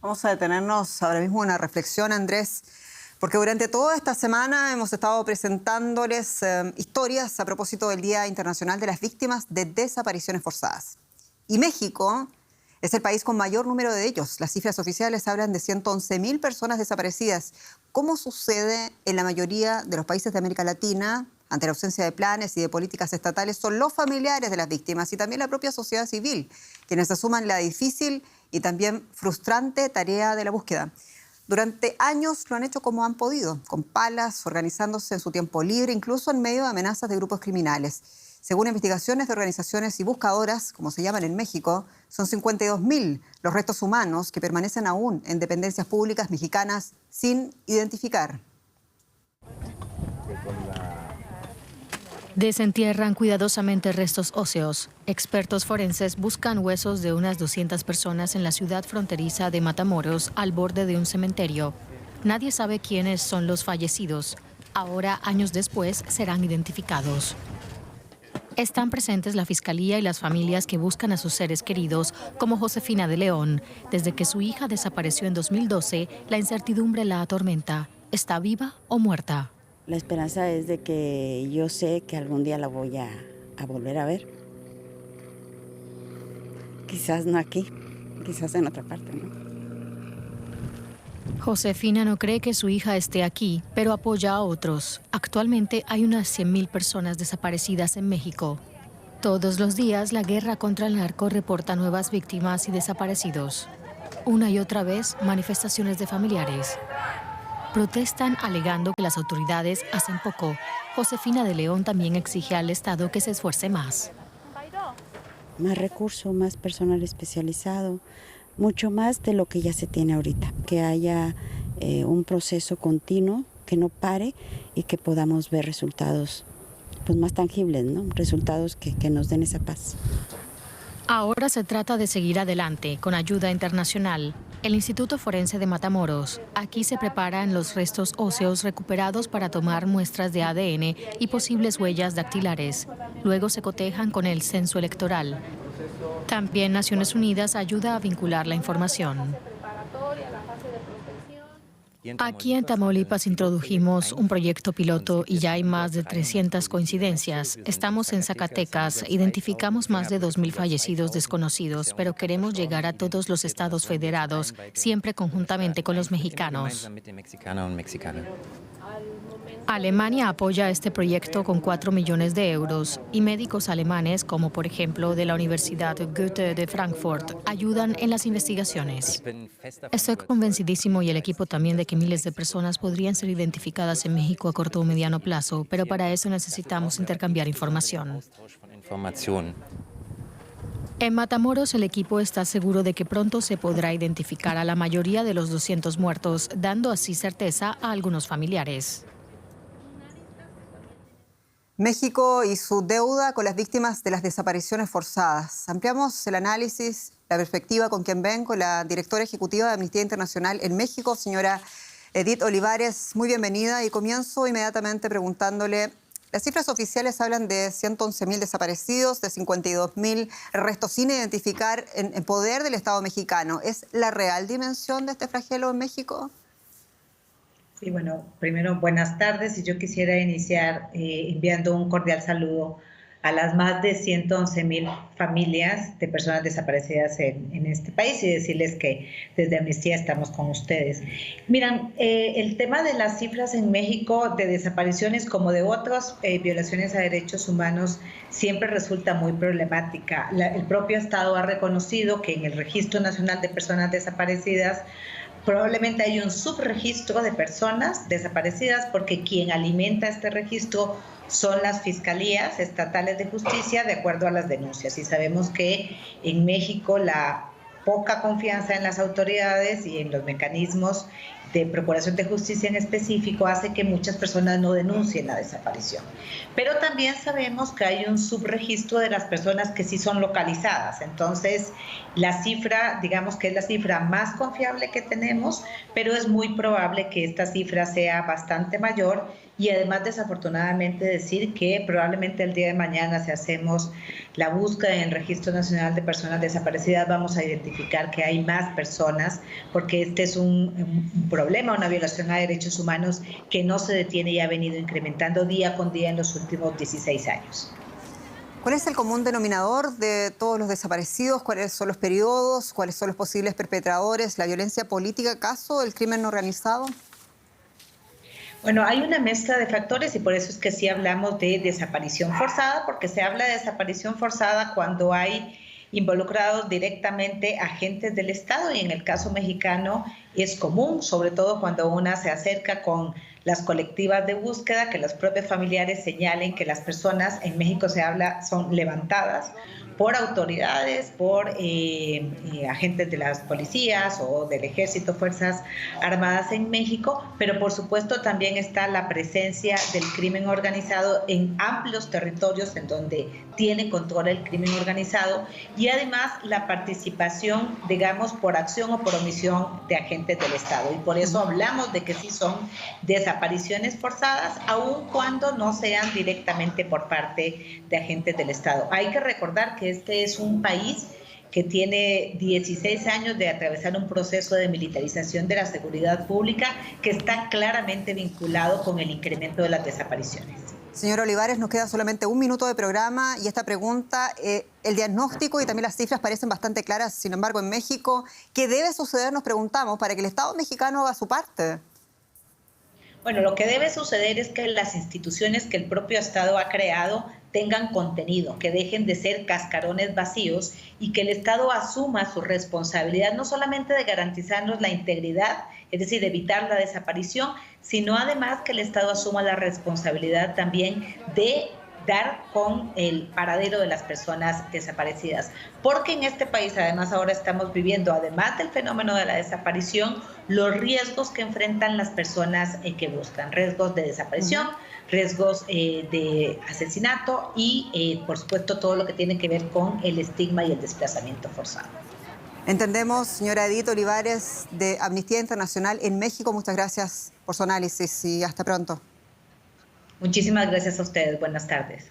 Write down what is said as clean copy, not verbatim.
Vamos a detenernos ahora mismo en una reflexión, Andrés, porque durante toda esta semana hemos estado presentándoles historias a propósito del Día Internacional de las Víctimas de Desapariciones Forzadas. Y México es el país con mayor número de ellos. Las cifras oficiales hablan de 111.000 personas desaparecidas. ¿Cómo sucede en la mayoría de los países de América Latina? Ante la ausencia de planes y de políticas estatales, son los familiares de las víctimas y también la propia sociedad civil quienes asuman la difícil y también frustrante tarea de la búsqueda. Durante años lo han hecho como han podido, con palas, organizándose en su tiempo libre, incluso en medio de amenazas de grupos criminales. Según investigaciones de organizaciones y buscadoras, como se llaman en México, son 52.000 los restos humanos que permanecen aún en dependencias públicas mexicanas sin identificar. Desentierran cuidadosamente restos óseos. Expertos forenses buscan huesos de unas 200 personas en la ciudad fronteriza de Matamoros, al borde de un cementerio. Nadie sabe quiénes son los fallecidos. Ahora, años después, serán identificados. Están presentes la Fiscalía y las familias que buscan a sus seres queridos, como Josefina de León. Desde que su hija desapareció en 2012, la incertidumbre la atormenta. ¿Está viva o muerta? La esperanza es de que yo sé que algún día la voy a volver a ver. Quizás no aquí, quizás en otra parte, ¿no? Josefina no cree que su hija esté aquí, pero apoya a otros. Actualmente hay unas 100.000 personas desaparecidas en México. Todos los días la guerra contra el narco reporta nuevas víctimas y desaparecidos. Una y otra vez, manifestaciones de familiares. Protestan alegando que las autoridades hacen poco. Josefina de León también exige al Estado que se esfuerce más. Más recursos, más personal especializado, mucho más de lo que ya se tiene ahorita. Que haya un proceso continuo, que no pare y que podamos ver resultados pues, más tangibles, ¿no? Resultados que nos den esa paz. Ahora se trata de seguir adelante con ayuda internacional. El Instituto Forense de Matamoros. Aquí se preparan los restos óseos recuperados para tomar muestras de ADN y posibles huellas dactilares. Luego se cotejan con el censo electoral. También Naciones Unidas ayuda a vincular la información. Aquí en Tamaulipas introdujimos un proyecto piloto y ya hay más de 300 coincidencias. Estamos en Zacatecas, identificamos más de 2.000 fallecidos desconocidos, pero queremos llegar a todos los estados federados, siempre conjuntamente con los mexicanos. Alemania apoya este proyecto con 4 millones de euros y médicos alemanes, como por ejemplo de la Universidad Goethe de Frankfurt, ayudan en las investigaciones. Estoy convencidísimo y el equipo también de que miles de personas podrían ser identificadas en México a corto o mediano plazo, pero para eso necesitamos intercambiar información. En Matamoros, el equipo está seguro de que pronto se podrá identificar a la mayoría de los 200 muertos, dando así certeza a algunos familiares. México y su deuda con las víctimas de las desapariciones forzadas. Ampliamos el análisis, la perspectiva con quien ven, con la directora ejecutiva de Amnistía Internacional en México, señora Edith Olivares. Muy bienvenida y comienzo inmediatamente preguntándole, las cifras oficiales hablan de 111.000 desaparecidos, de 52.000 restos sin identificar en poder del Estado mexicano. ¿Es la real dimensión de este flagelo en México? Sí, bueno, primero buenas tardes y yo quisiera iniciar enviando un cordial saludo a las más de 111.000 familias de personas desaparecidas en este país y decirles que desde Amnistía estamos con ustedes. Miran, el tema de las cifras en México de desapariciones como de otras violaciones a derechos humanos siempre resulta muy problemática. El propio Estado ha reconocido que en el Registro Nacional de Personas Desaparecidas probablemente hay un subregistro de personas desaparecidas porque quien alimenta este registro son las fiscalías estatales de justicia de acuerdo a las denuncias. Y sabemos que en México la poca confianza en las autoridades y en los mecanismos de Procuración de Justicia en específico hace que muchas personas no denuncien la desaparición. Pero también sabemos que hay un subregistro de las personas que sí son localizadas. Entonces, la cifra, digamos que es la cifra más confiable que tenemos, pero es muy probable que esta cifra sea bastante mayor. Y además, desafortunadamente, decir que probablemente el día de mañana, si hacemos la búsqueda en el Registro Nacional de Personas Desaparecidas, vamos a identificar que hay más personas, porque este es un problema, una violación a derechos humanos que no se detiene y ha venido incrementando día con día en los últimos 16 años. ¿Cuál es el común denominador de todos los desaparecidos? ¿Cuáles son los periodos? ¿Cuáles son los posibles perpetradores? ¿La violencia política, acaso el crimen organizado? Bueno, hay una mezcla de factores y por eso es que sí hablamos de desaparición forzada, porque se habla de desaparición forzada cuando hay involucrados directamente agentes del Estado, y en el caso mexicano es común, sobre todo cuando una se acerca con las colectivas de búsqueda, que los propios familiares señalen que las personas, en México se habla, son levantadas por autoridades, por agentes de las policías o del ejército, Fuerzas Armadas en México, pero por supuesto también está la presencia del crimen organizado en amplios territorios en donde tiene control el crimen organizado, y además la participación, digamos, por acción o por omisión de agentes del Estado. Y por eso hablamos de que sí son desapariciones forzadas, aun cuando no sean directamente por parte de agentes del Estado. Hay que recordar que este es un país que tiene 16 años de atravesar un proceso de militarización de la seguridad pública que está claramente vinculado con el incremento de las desapariciones. Señor Olivares, nos queda solamente un minuto de programa y esta pregunta, el diagnóstico y también las cifras parecen bastante claras. Sin embargo, en México, ¿qué debe suceder, nos preguntamos, para que el Estado mexicano haga su parte? Bueno, lo que debe suceder es que las instituciones que el propio Estado ha creado tengan contenido, que dejen de ser cascarones vacíos y que el Estado asuma su responsabilidad, no solamente de garantizarnos la integridad, es decir, de evitar la desaparición, sino además que el Estado asuma la responsabilidad también de dar con el paradero de las personas desaparecidas. Porque en este país, además, ahora estamos viviendo, además del fenómeno de la desaparición, los riesgos que enfrentan las personas que buscan, riesgos de desaparición, riesgos de asesinato y, por supuesto, todo lo que tiene que ver con el estigma y el desplazamiento forzado. Entendemos, señora Edith Olivares, de Amnistía Internacional en México. Muchas gracias por su análisis y hasta pronto. Muchísimas gracias a ustedes. Buenas tardes.